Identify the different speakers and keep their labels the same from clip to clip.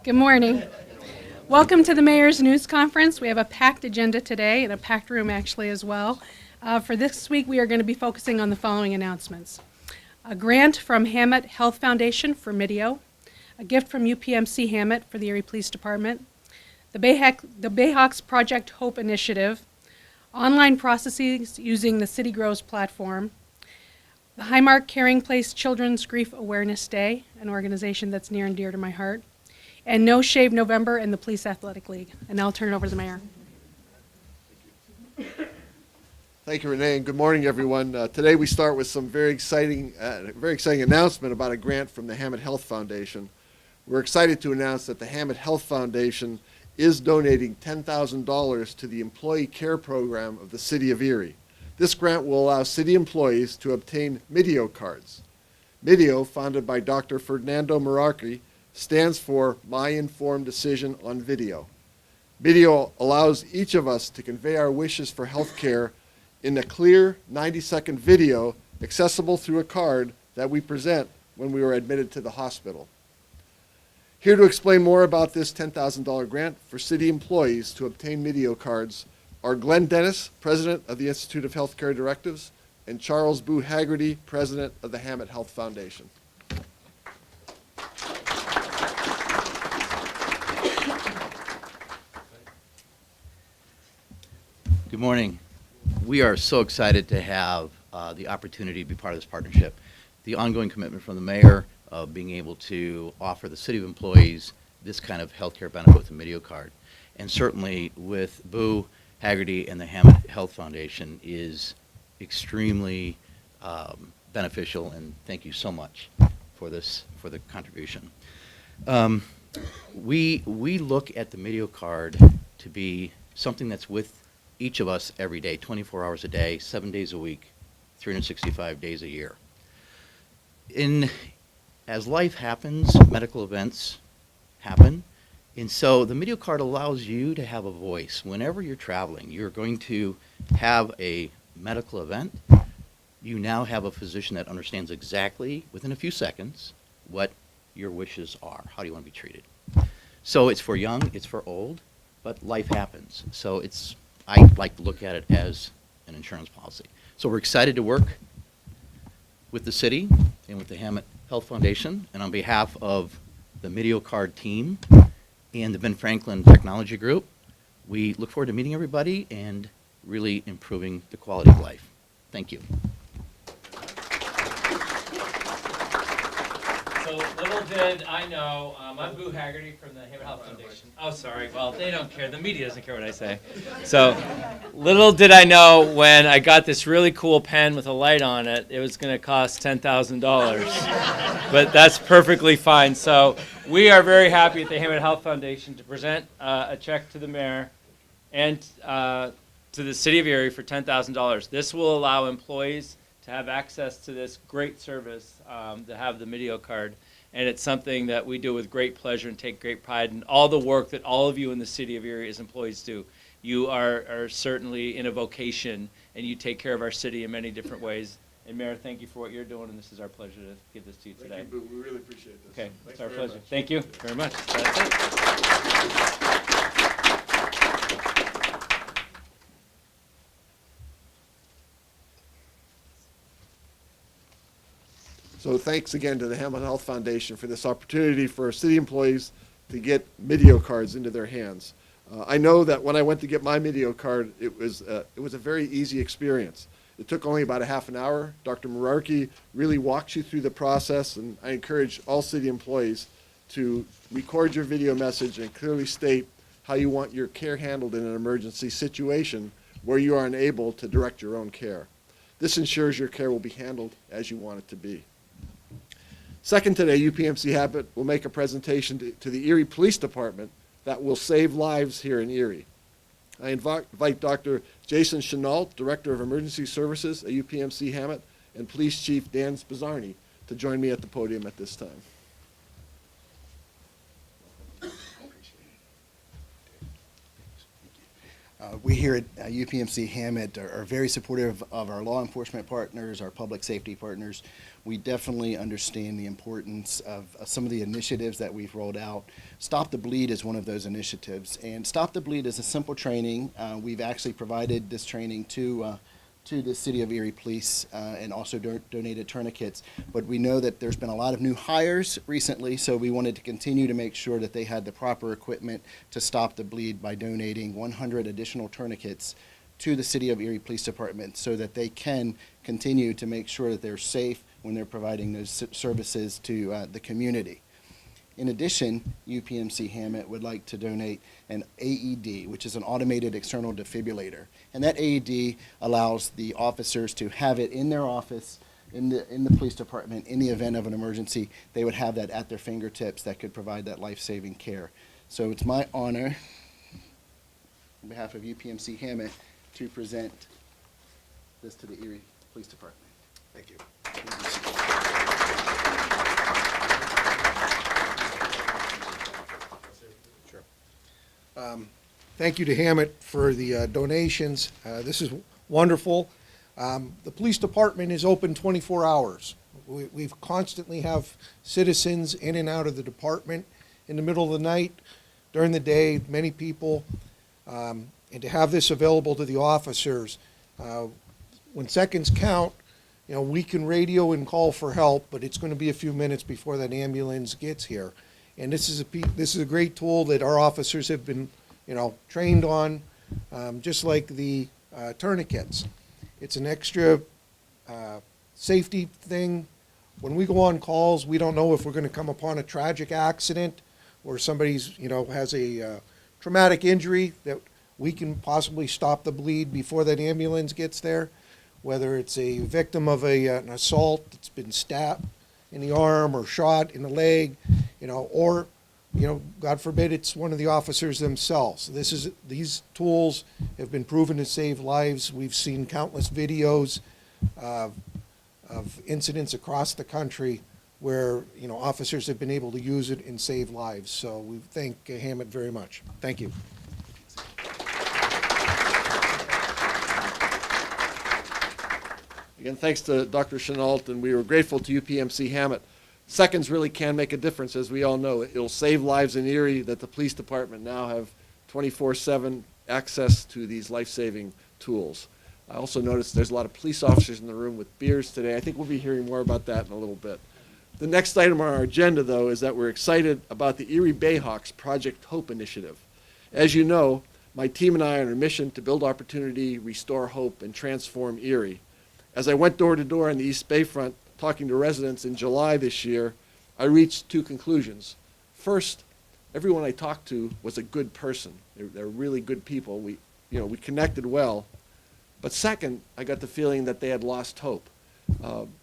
Speaker 1: Good morning. Welcome to the Mayor's News Conference. We have a packed agenda today and a packed room actually as well. For this week, we are going to be focusing on the following announcements. A grant from Hammett Health Foundation for Mideo, a gift from UPMC Hammett for the Erie Police Department, the Bayhawks Project Hope Initiative, online processes using the City Grows platform, the Highmark Caring Place Children's Grief Awareness Day, an organization that's near and dear to my heart, and No Shave November and the Police Athletic League. And now I'll turn it over to the mayor.
Speaker 2: Thank you, Renee, and good morning, everyone. Today we start with some very exciting announcement about a grant from the Hammett Health Foundation. We're excited to announce that the Hammett Health Foundation is donating $10,000 to the Employee Care Program of the City of Erie. This grant will allow city employees to obtain Mideo cards. Mideo, founded by Dr. Fernando Meraki, stands for My Informed Decision on Video. Mideo allows each of us to convey our wishes for health care in a clear 90-second video accessible through a card that we present when we are admitted to the hospital. Here to explain more about this $10,000 grant for city employees to obtain Mideo cards are Glenn Dennis, President of the Institute of Healthcare Directives, and Charles Boo Haggerty, President of the Hammett Health Foundation.
Speaker 3: Good morning. We are so excited to have the opportunity to be part of this partnership. The ongoing commitment from the mayor of being able to offer the city of employees this kind of healthcare benefit with a Mideo card. And certainly with Boo Haggerty and the Hammett Health Foundation is extremely beneficial, and thank you so much for the contribution. We look at the Mideo card to be something that's with each of us every day, 24 hours a day, 7 days a week, 365 days a year. As life happens, medical events happen, and so the Mideo card allows you to have a voice. Whenever you're traveling, you're going to have a medical event. You now have a physician that understands exactly, within a few seconds, what your wishes are. How do you want to be treated? So it's for young, it's for old, but life happens. So I like to look at it as an insurance policy. So we're excited to work with the city and with the Hammett Health Foundation, and on behalf of the Mideo card team and the Ben Franklin Technology Group, we look forward to meeting everybody and really improving the quality of life. Thank you.
Speaker 4: So little did I know, I'm Boo Haggerty from the Hammett Health Foundation. Oh, sorry. Well, they don't care. The media doesn't care what I say. So little did I know when I got this really cool pen with a light on it, it was going to cost $10,000. But that's perfectly fine. So we are very happy at the Hammett Health Foundation to present a check to the mayor and to the city of Erie for $10,000. This will allow employees to have access to this great service, to have the Mideo card. And it's something that we do with great pleasure and take great pride in all the work that all of you in the city of Erie as employees do. You are certainly in a vocation, and you take care of our city in many different ways. And Mayor, thank you for what you're doing, and this is our pleasure to give this to you today.
Speaker 2: Thank you, Boo. We really appreciate this.
Speaker 4: Okay,
Speaker 2: Thanks
Speaker 4: it's our
Speaker 2: very
Speaker 4: pleasure.
Speaker 2: much.
Speaker 4: Thank you very much. That's it.
Speaker 2: So thanks again to the Hammett Health Foundation for this opportunity for city employees to get Mideo cards into their hands. I know that when I went to get my Mideo card, it was a very easy experience. It took only about a half an hour. Dr. Meraki really walks you through the process, and I encourage all city employees to record your video message and clearly state how you want your care handled in an emergency situation where you are unable to direct your own care. This ensures your care will be handled as you want it to be. Second today, UPMC Hammett will make a presentation to the Erie Police Department that will save lives here in Erie. I invite Dr. Jason Chenault, Director of Emergency Services at UPMC Hammett, and Police Chief Dan Spizzarni to join me at the podium at this time.
Speaker 5: We here at UPMC Hammett are very supportive of our law enforcement partners, our public safety partners. We definitely understand the importance of some of the initiatives that we've rolled out. Stop the Bleed is one of those initiatives, and Stop the Bleed is a simple training. We've actually provided this training to the City of Erie Police and also donated tourniquets. But we know that there's been a lot of new hires recently, so we wanted to continue to make sure that they had the proper equipment to stop the bleed by donating 100 additional tourniquets to the City of Erie Police Department so that they can continue to make sure that they're safe when they're providing those services to the community. In addition, UPMC Hammett would like to donate an AED, which is an automated external defibrillator. And that AED allows the officers to have it in their office, in the police department, in the event of an emergency. They would have that at their fingertips that could provide that life-saving care. So it's my honor, on behalf of UPMC Hammett, to present this to the Erie Police Department. Thank you.
Speaker 6: Thank you to Hammett for the donations. This is wonderful. The police department is open 24 hours. We've constantly have citizens in and out of the department in the middle of the night, during the day, many people, and to have this available to the officers. When seconds count, you know, we can radio and call for help, but it's going to be a few minutes before that ambulance gets here. And this is a great tool that our officers have been, you know, trained on, just like the tourniquets. It's an extra safety thing. When we go on calls, we don't know if we're going to come upon a tragic accident or somebody's, you know, has a traumatic injury that we can possibly stop the bleed before that ambulance gets there. Whether it's a victim of an assault that's been stabbed in the arm or shot in the leg, you know, or, you know, God forbid it's one of the officers themselves. These tools have been proven to save lives. We've seen countless videos of incidents across the country where, you know, officers have been able to use it and save lives. So we thank Hammett very much. Thank you.
Speaker 2: Again, thanks to Dr. Chenault, and we were grateful to UPMC Hammett. Seconds really can make a difference, as we all know. It'll save lives in Erie that the police department now have 24/7 access to these life-saving tools. I also noticed there's a lot of police officers in the room with beers today. I think we'll be hearing more about that in a little bit. The next item on our agenda, though, is that we're excited about the Erie Bayhawks Project Hope initiative. As you know, my team and I are on a mission to build opportunity, restore hope, and transform Erie. As I went door to door on the East Bayfront talking to residents in July this year, I reached two conclusions. First, everyone I talked to was a good person. They're really good people. We connected well. But second, I got the feeling that they had lost hope.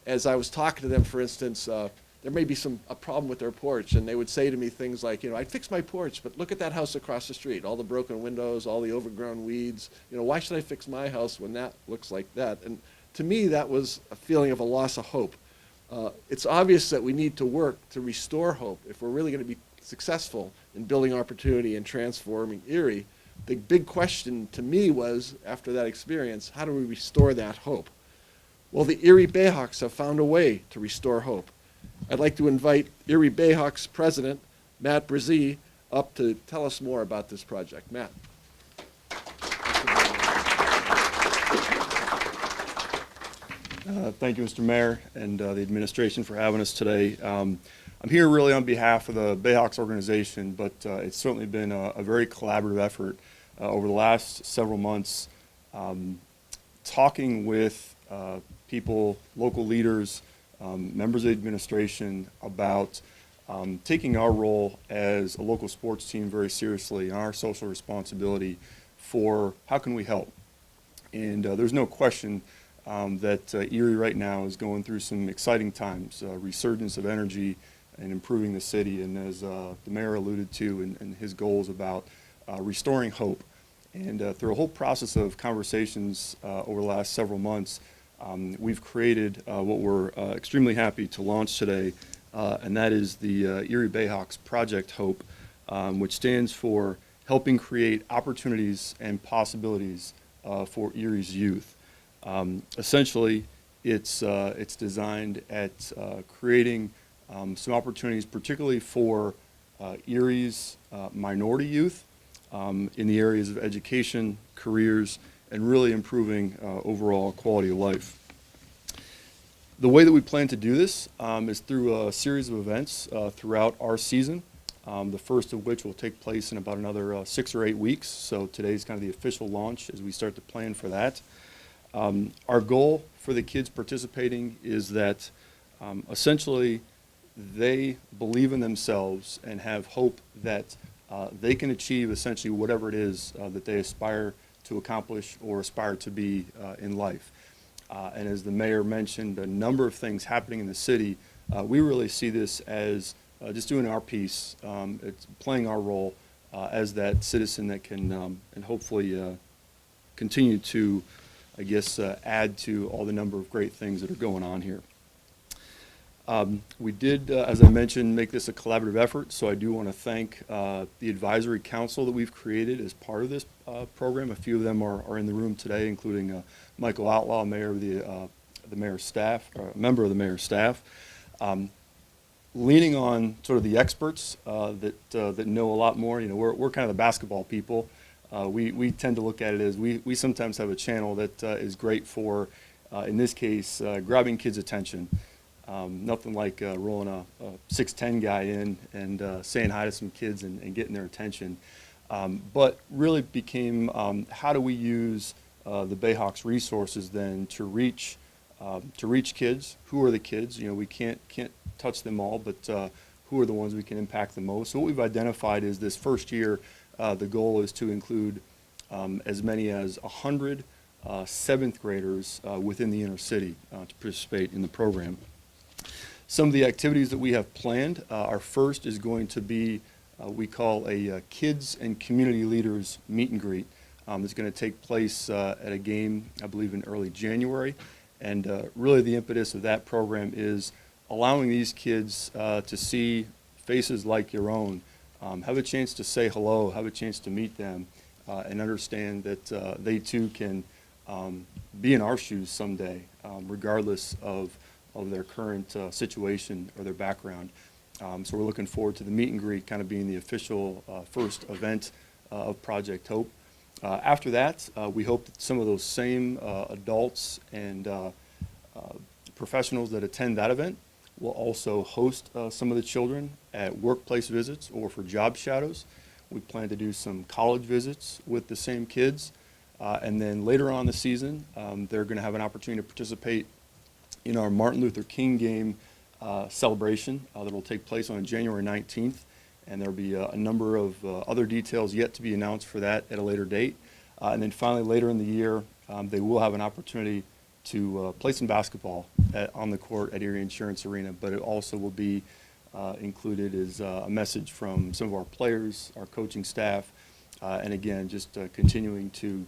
Speaker 2: As I was talking to them, for instance, there may be a problem with their porch, and they would say to me things like, I'd fix my porch, but look at that house across the street, all the broken windows, all the overgrown weeds. Why should I fix my house when that looks like that? And to me, that was a feeling of a loss of hope. It's obvious that we need to work to restore hope if we're really going to be successful in building opportunity and transforming Erie. The big question to me was, after that experience, how do we restore that hope? Well, the Erie Bayhawks have found a way to restore hope. I'd like to invite Erie Bayhawks President Matt Brzee up to tell us more about this project. Matt.
Speaker 7: Thank you, Mr. Mayor, and the administration for having us today. I'm here really on behalf of the Bayhawks organization, but it's certainly been a very collaborative effort over the last several months, talking with people, local leaders, members of the administration about taking our role as a local sports team very seriously and our social responsibility for how can we help. And there's no question that Erie right now is going through some exciting times, resurgence of energy and improving the city, and as the mayor alluded to in his goals about restoring hope. And through a whole process of conversations over the last several months, we've created what we're extremely happy to launch today, and that is the Erie Bayhawks Project Hope, which stands for helping create opportunities and possibilities for Erie's youth. Essentially, it's designed at creating some opportunities, particularly for Erie's minority youth in the areas of education, careers, and really improving overall quality of life. The way that we plan to do this is through a series of events throughout our season, the first of which will take place in about another 6 or 8 weeks. So today's kind of the official launch as we start to plan for that. Our goal for the kids participating is that essentially they believe in themselves and have hope that they can achieve essentially whatever it is that they aspire to accomplish or aspire to be in life. And as the mayor mentioned, a number of things happening in the city. We really see this as just doing our piece. It's playing our role as that citizen that can and hopefully continue to, I guess, add to all the number of great things that are going on here. We did, as I mentioned, make this a collaborative effort, so I do want to thank the advisory council that we've created as part of this program. A few of them are in the room today, including Michael Outlaw, mayor of the mayor's staff, or a member of the mayor's staff. Leaning on sort of the experts that know a lot more. You know, we're kind of the basketball people. We tend to look at it as we sometimes have a channel that is great for, in this case, grabbing kids' attention. Nothing like rolling a 6'10" guy in and saying hi to some kids and getting their attention. But really became how do we use the Bayhawks resources then to reach kids? Who are the kids? You know, we can't touch them all, but who are the ones we can impact the most? So what we've identified is this first year, the goal is to include as many as 100 seventh graders within the inner city to participate in the program. Some of the activities that we have planned, our first is going to be, we call a Kids and Community Leaders Meet and Greet. It's going to take place at a game, I believe, in early January. And really the impetus of that program is allowing these kids to see faces like your own, have a chance to say hello, have a chance to meet them, and understand that they too can be in our shoes someday, regardless of their current situation or their background. So we're looking forward to the meet and greet kind of being the official first event of Project Hope. After that, we hope that some of those same adults and professionals that attend that event will also host some of the children at workplace visits or for job shadows. We plan to do some college visits with the same kids. And then later on in the season, they're going to have an opportunity to participate in our Martin Luther King game celebration that will take place on January 19th. And there'll be a number of other details yet to be announced for that at a later date. And then finally, later in the year, they will have an opportunity to play some basketball on the court at Erie Insurance Arena, but it also will be included as a message from some of our players, our coaching staff, and again, just continuing to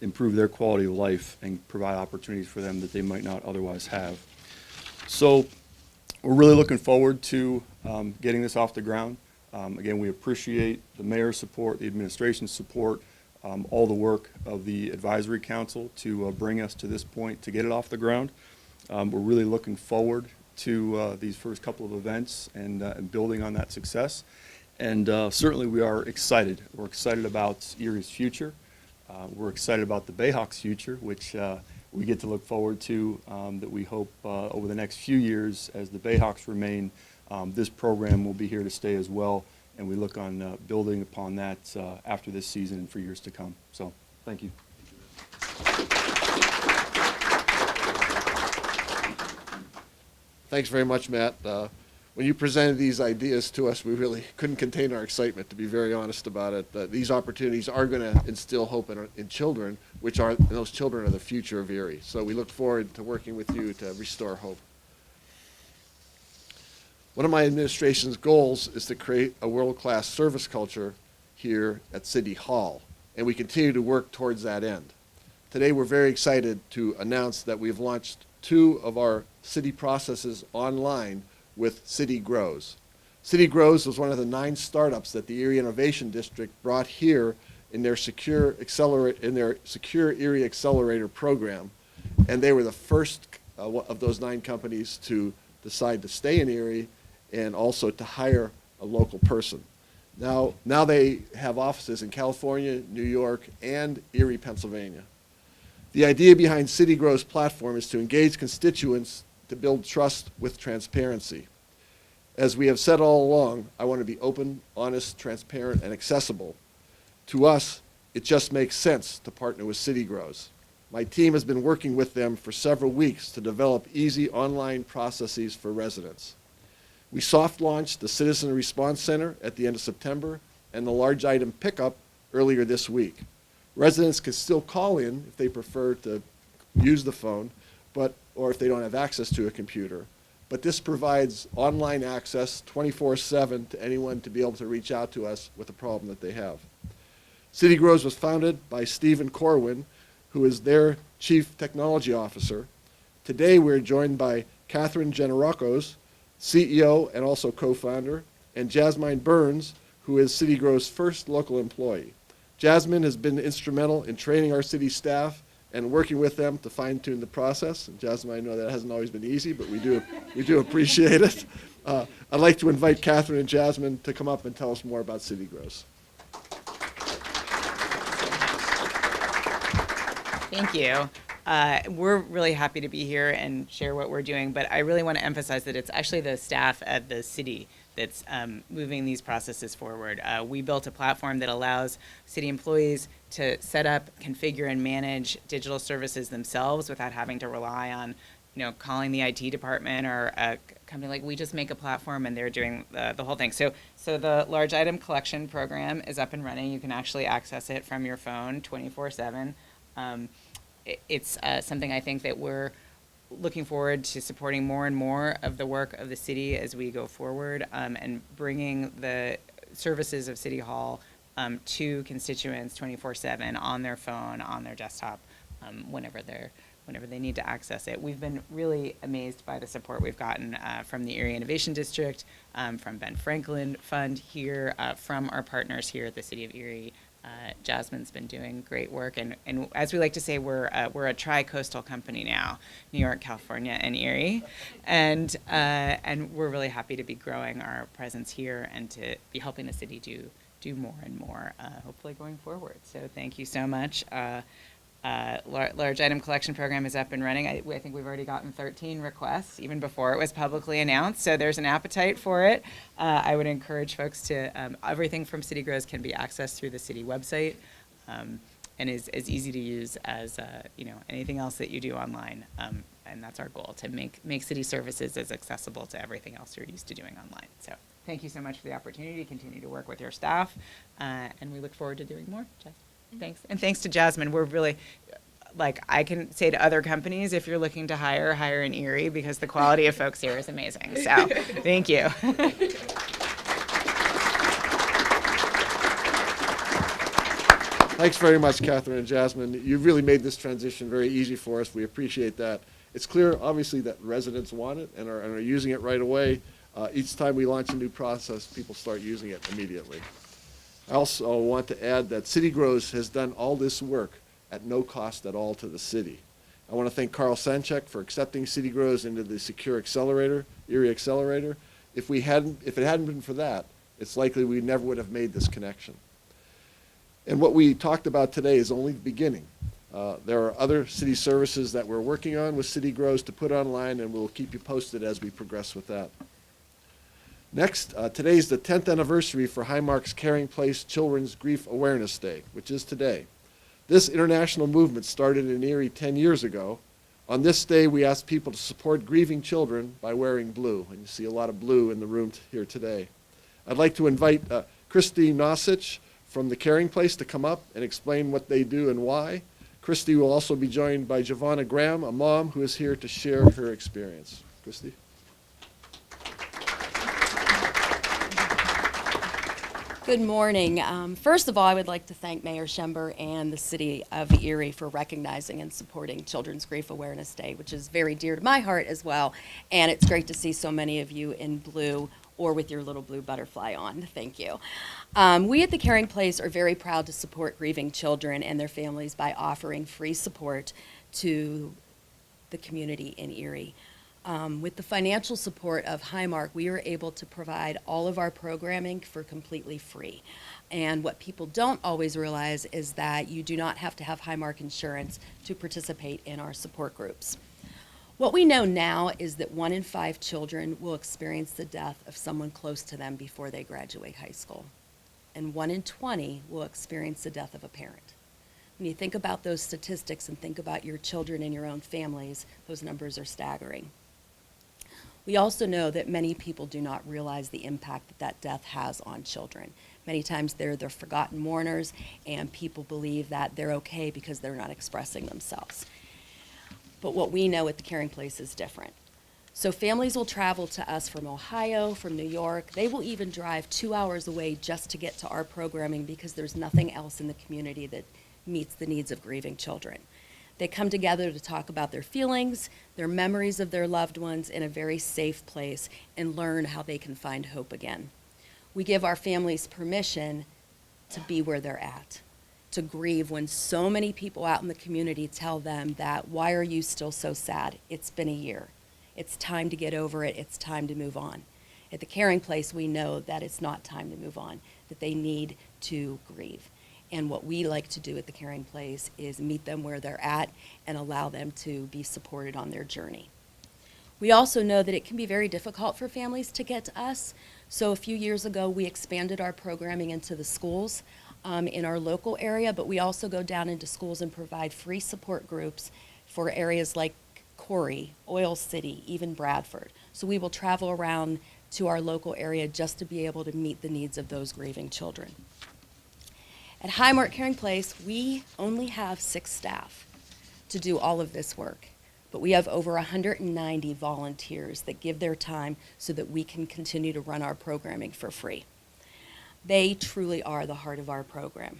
Speaker 7: improve their quality of life and provide opportunities for them that they might not otherwise have. So we're really looking forward to getting this off the ground. Again, we appreciate the mayor's support, the administration's support, all the work of the advisory council to bring us to this point to get it off the ground. We're really looking forward to these first couple of events and building on that success. And certainly we are excited. We're excited about Erie's future. We're excited about the Bayhawks' future, which we get to look forward to, that we hope over the next few years as the Bayhawks remain, this program will be here to stay as well. And we look on building upon that after this season and for years to come. So, thank you.
Speaker 2: Thanks very much, Matt. When you presented these ideas to us, we really couldn't contain our excitement, to be very honest about it. These opportunities are going to instill hope in children, those children are the future of Erie. So we look forward to working with you to restore hope. One of my administration's goals is to create a world-class service culture here at City Hall, and we continue to work towards that end. Today, we're very excited to announce that we've launched 2 of our city processes online with City Grows. City Grows was one of the 9 startups that the Erie Innovation District brought here in their Secure Erie Accelerator program, and they were the first of those 9 companies to decide to stay in Erie and also to hire a local person. Now they have offices in California, New York, and Erie, Pennsylvania. The idea behind City Grows' platform is to engage constituents to build trust with transparency. As we have said all along, I want to be open, honest, transparent, and accessible. To us, it just makes sense to partner with City Grows. My team has been working with them for several weeks to develop easy online processes for residents. We soft launched the Citizen Response Center at the end of September and the large item pickup earlier this week. Residents can still call in if they prefer to use the phone, or if they don't have access to a computer. But this provides online access 24/7 to anyone to be able to reach out to us with a problem that they have. City Grows was founded by Stephen Corwin, who is their Chief Technology Officer. Today we're joined by Catherine Generakos, CEO and also co-founder, and Jasmine Burns, who is City Grows' first local employee. Jasmine has been instrumental in training our city staff and working with them to fine-tune the process. And Jasmine, I know that hasn't always been easy, but we do appreciate it. I'd like to invite Catherine and Jasmine to come up and tell us more about City Grows.
Speaker 8: Thank you. We're really happy to be here and share what we're doing, but I really want to emphasize that it's actually the staff at the city that's moving these processes forward. We built a platform that allows city employees to set up, configure, and manage digital services themselves without having to rely on, calling the IT department or a company. Like, we just make a platform and they're doing the whole thing. So the large item collection program is up and running. You can actually access it from your phone 24/7. It's something I think that we're looking forward to supporting more and more of the work of the city as we go forward, and bringing the services of City Hall to constituents 24/7 on their phone, on their desktop, whenever they need to access it. We've been really amazed by the support we've gotten from the Erie Innovation District, from Ben Franklin Fund here, from our partners here at the City of Erie. Jasmine's been doing great work, and as we like to say, we're a tri-coastal company now: New York, California, and Erie, and we're really happy to be growing our presence here and to be helping the city do more and more, hopefully going forward. So thank you so much. Large item collection program is up and running. I think we've already gotten 13 requests even before it was publicly announced, so there's an appetite for it. I would encourage folks to, everything from City Grows can be accessed through the city website, and is as easy to use as anything else that you do online. And that's our goal, to make city services as accessible to everything else you're used to doing online. So thank you so much for the opportunity to continue to work with your staff, and we look forward to doing more. Jess. Thanks. And thanks to Jasmine. We're really, I can say to other companies, if you're looking to hire in Erie, because the quality of folks here is amazing. So thank you.
Speaker 2: Thanks very much, Catherine and Jasmine. You've really made this transition very easy for us. We appreciate that. It's clear, obviously, that residents want it and are using it right away. Each time we launch a new process, people start using it immediately. I also want to add that City Grows has done all this work at no cost at all to the city. I want to thank Carl Sanchek for accepting City Grows into the Secure Accelerator, Erie Accelerator. If it hadn't been for that, it's likely we never would have made this connection. And what we talked about today is only the beginning. There are other city services that we're working on with City Grows to put online, and we'll keep you posted as we progress with that. Next, today is the 10th anniversary for Highmark's Caring Place Children's Grief Awareness Day, which is today. This international movement started in Erie 10 years ago. On this day, we ask people to support grieving children by wearing blue, and you see a lot of blue in the room here today. I'd like to invite Christy Nosich from the Caring Place to come up and explain what they do and why. Christy will also be joined by Giovanna Graham, a mom who is here to share her experience. Christy?
Speaker 9: Good morning. First of all, I would like to thank Mayor Schember and the City of Erie for recognizing and supporting Children's Grief Awareness Day, which is very dear to my heart as well. And it's great to see so many of you in blue or with your little blue butterfly on. Thank you. We at the Caring Place are very proud to support grieving children and their families by offering free support to the community in Erie. With the financial support of Highmark, we are able to provide all of our programming for completely free. And what people don't always realize is that you do not have to have Highmark insurance to participate in our support groups. What we know now is that 1 in 5 children will experience the death of someone close to them before they graduate high school. And 1 in 20 will experience the death of a parent. When you think about those statistics and think about your children and your own families, those numbers are staggering. We also know that many people do not realize the impact that that death has on children. Many times they're the forgotten mourners, and people believe that they're okay because they're not expressing themselves. But what we know at the Caring Place is different. So families will travel to us from Ohio, from New York. They will even drive 2 hours away just to get to our programming because there's nothing else in the community that meets the needs of grieving children. They come together to talk about their feelings, their memories of their loved ones in a very safe place, and learn how they can find hope again. We give our families permission to be where they're at, to grieve when so many people out in the community tell them that, why are you still so sad? It's been a year. It's time to get over it. It's time to move on. At the Caring Place, we know that it's not time to move on, that they need to grieve. And what we like to do at the Caring Place is meet them where they're at and allow them to be supported on their journey. We also know that it can be very difficult for families to get to us. So a few years ago, we expanded our programming into the schools in our local area, but we also go down into schools and provide free support groups for areas like Corey, Oil City, even Bradford. So we will travel around to our local area just to be able to meet the needs of those grieving children. At Highmark Caring Place, we only have 6 staff to do all of this work, but we have over 190 volunteers that give their time so that we can continue to run our programming for free. They truly are the heart of our program.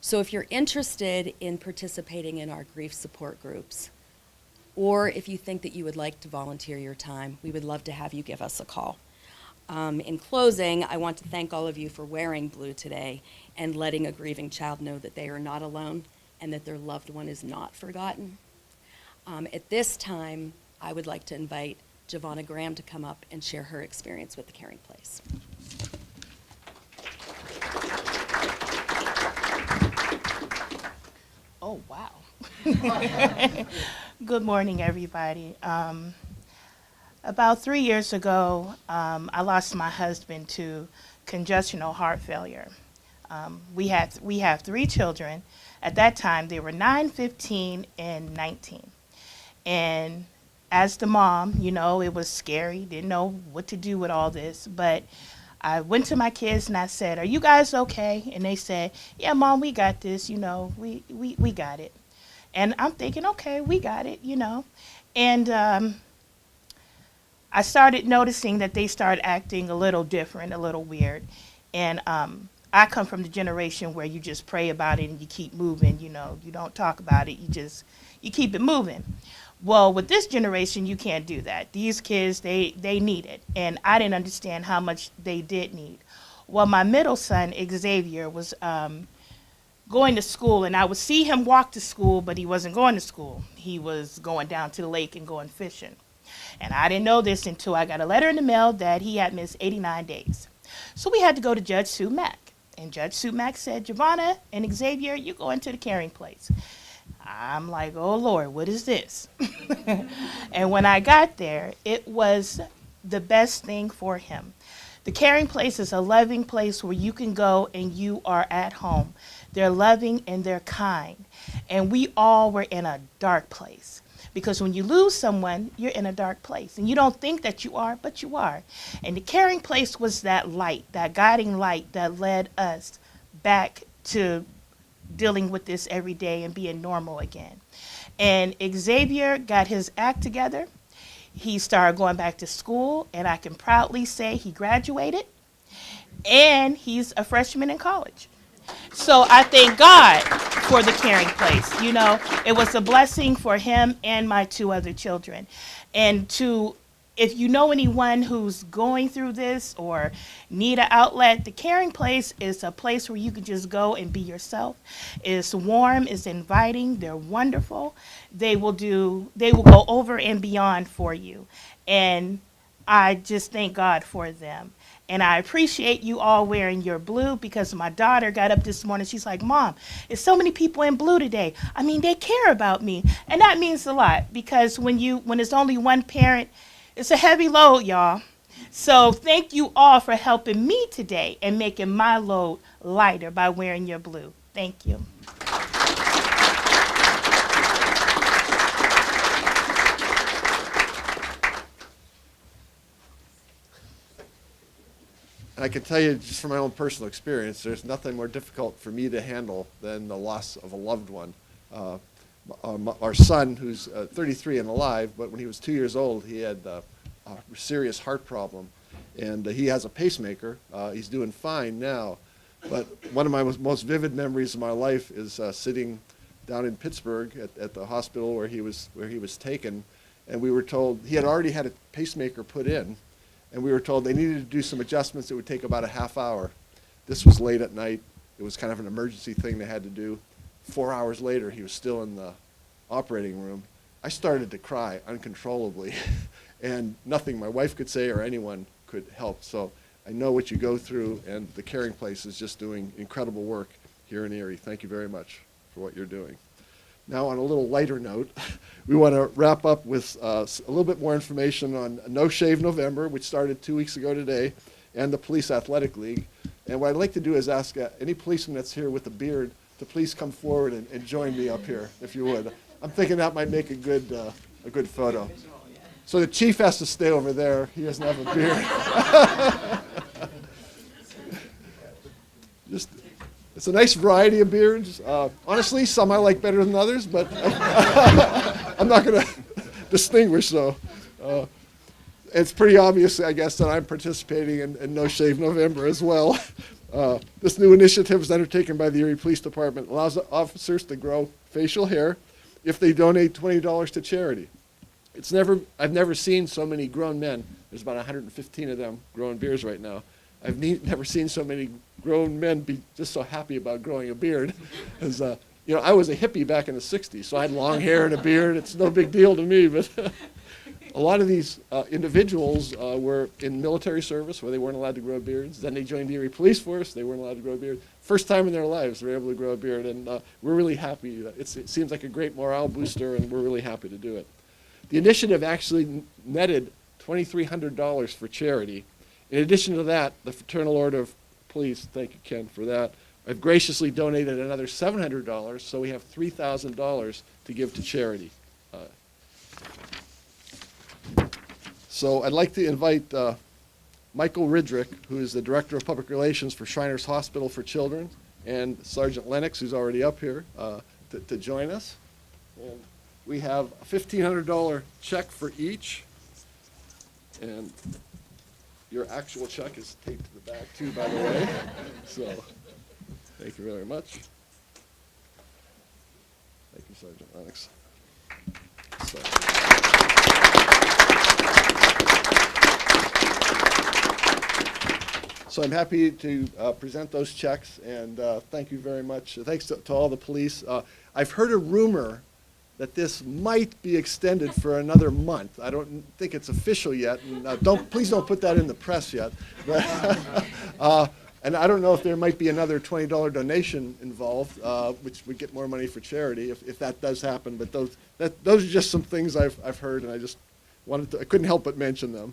Speaker 9: So if you're interested in participating in our grief support groups, or if you think that you would like to volunteer your time, we would love to have you give us a call. In closing, I want to thank all of you for wearing blue today and letting a grieving child know that they are not alone and that their loved one is not forgotten. At this time, I would like to invite Giovanna Graham to come up and share her experience with the Caring Place.
Speaker 10: Oh, wow. Good morning, everybody. About 3 years ago, I lost my husband to congestional heart failure. We have 3 children. At that time, they were 9, 15, and 19. And as the mom, you know, it was scary. Didn't know what to do with all this. But I went to my kids and I said, "Are you guys okay?" And they said, "Yeah, Mom, we got this. You know, we got it." And I'm thinking, okay, we got it, you know. And I started noticing that they started acting a little different, a little weird. And I come from the generation where you just pray about it and you keep moving, you know. You don't talk about it, you keep it moving. Well, with this generation, you can't do that. These kids, they need it. And I didn't understand how much they did need. Well, my middle son, Xavier, was going to school, and I would see him walk to school, but he wasn't going to school. He was going down to the lake and going fishing. And I didn't know this until I got a letter in the mail that he had missed 89 days. So we had to go to Judge Sue Mack. And Judge Sue Mack said, "Giovanna and Xavier, you go into the Caring Place." I'm like, oh, Lord, what is this? And when I got there, it was the best thing for him. The Caring Place is a loving place where you can go and you are at home. They're loving and they're kind. And we all were in a dark place. Because when you lose someone, you're in a dark place. And you don't think that you are, but you are. And the Caring Place was that light, that guiding light that led us back to dealing with this every day and being normal again. And Xavier got his act together. He started going back to school, and I can proudly say he graduated, and he's a freshman in college. So I thank God for the Caring Place. You know, it was a blessing for him and my 2 other children. And to if you know anyone who's going through this or need an outlet, the Caring Place is a place where you can just go and be yourself. It's warm, it's inviting, they're wonderful. They will go over and beyond for you. And I just thank God for them. And I appreciate you all wearing your blue, because my daughter got up this morning. She's like, Mom, there's so many people in blue today. I mean, they care about me. And that means a lot, because when it's only one parent, it's a heavy load, y'all. So thank you all for helping me today and making my load lighter by wearing your blue. Thank you.
Speaker 2: And I can tell you just from my own personal experience, there's nothing more difficult for me to handle than the loss of a loved one. Our son, who's 33 and alive, but when he was 2 years old, he had a serious heart problem, and he has a pacemaker. He's doing fine now, but one of my most vivid memories of my life is sitting down in Pittsburgh at the hospital where he was taken, and we were told he had already had a pacemaker put in, and we were told they needed to do some adjustments that would take about a half hour. This was late at night. It was kind of an emergency thing they had to do. 4 hours later, he was still in the operating room. I started to cry uncontrollably, and nothing my wife could say or anyone could help. So I know what you go through, and the Caring Place is just doing incredible work here in Erie. Thank you very much for what you're doing. Now, on a little lighter note, we want to wrap up with a little bit more information on No Shave November, which started 2 weeks ago today, and the Police Athletic League. And what I'd like to do is ask any policeman that's here with a beard to please come forward and join me up here, if you would. I'm thinking that might make a good photo. So the chief has to stay over there. He doesn't have a beard. It's a nice variety of beards. Honestly, some I like better than others, but I'm not going to distinguish, though. It's pretty obvious, I guess, that I'm participating in No Shave November as well. This new initiative is undertaken by the Erie Police Department. It allows officers to grow facial hair if they donate $20 to charity. I've never seen so many grown men. There's about 115 of them growing beards right now. I've never seen so many grown men be just so happy about growing a beard. As I was a hippie back in the 60s, so I had long hair and a beard. It's no big deal to me, but a lot of these individuals were in military service where they weren't allowed to grow beards. Then they joined the Erie Police Force. They weren't allowed to grow a beard. First time in their lives they were able to grow a beard, and we're really happy. It seems like a great morale booster, and we're really happy to do it. The initiative actually netted $2,300 for charity. In addition to that, the Fraternal Order of Police, thank you, Ken, for that, have graciously donated another $700, so we have $3,000 to give to charity. So I'd like to invite Michael Ridrick, who is the Director of Public Relations for Shriners Hospital for Children, and Sergeant Lennox, who's already up here, to join us. And we have a $1,500 check for each, and your actual check is taped to the back too, by the way. So, thank you very much. Thank you, Sergeant Lennox. So I'm happy to present those checks, and thank you very much. Thanks to all the police. I've heard a rumor that this might be extended for another month. I don't think it's official yet, and please don't put that in the press yet. But, and I don't know if there might be another $20 donation involved, which would get more money for charity if that does happen. But those are just some things I've heard, and I just I couldn't help but mention them.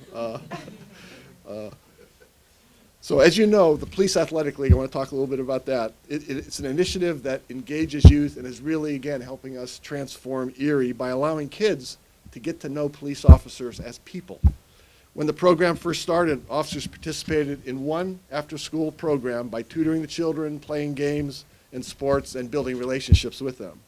Speaker 2: So as you know, the Police Athletic League, I want to talk a little bit about that. It's an initiative that engages youth and is really, again, helping us transform Erie by allowing kids to get to know police officers as people. When the program first started, officers participated in one after-school program by tutoring the children, playing games and sports, and building relationships with them.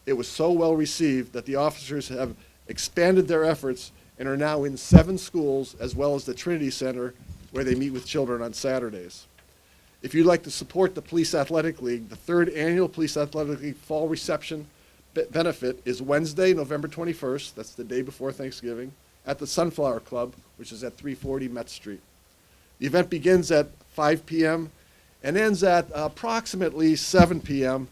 Speaker 2: It was so well received that the officers have expanded their efforts and are now in 7 schools, as well as the Trinity Center, where they meet with children on Saturdays. If you'd like to support the Police Athletic League, the 3rd Annual Police Athletic League Fall Reception Benefit is Wednesday, November 21st. That's the day before Thanksgiving at the Sunflower Club, which is at 340 Met Street. The event begins at 5 p.m. and ends at approximately 7 p.m.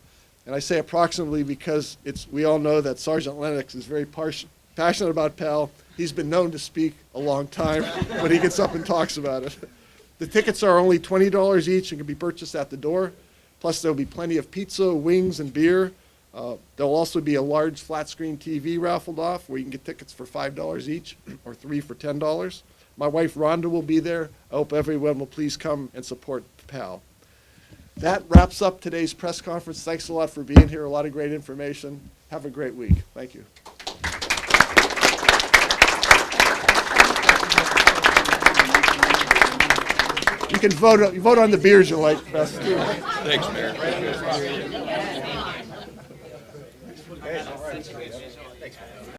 Speaker 2: And I say approximately because we all know that Sergeant Lennox is very passionate about Pell. He's been known to speak a long time when he gets up and talks about it. The tickets are only $20 each and can be purchased at the door. Plus, there'll be plenty of pizza, wings, and beer. There'll also be a large flat-screen TV raffled off where you can get tickets for $5 each or 3 for $10. My wife Rhonda will be there. I hope everyone will please come and support PAL. That wraps up today's press conference. Thanks a lot for being here. A lot of great information. Have a great week. Thank you. You can vote on the beers you like best too.
Speaker 7: Thanks, Mayor.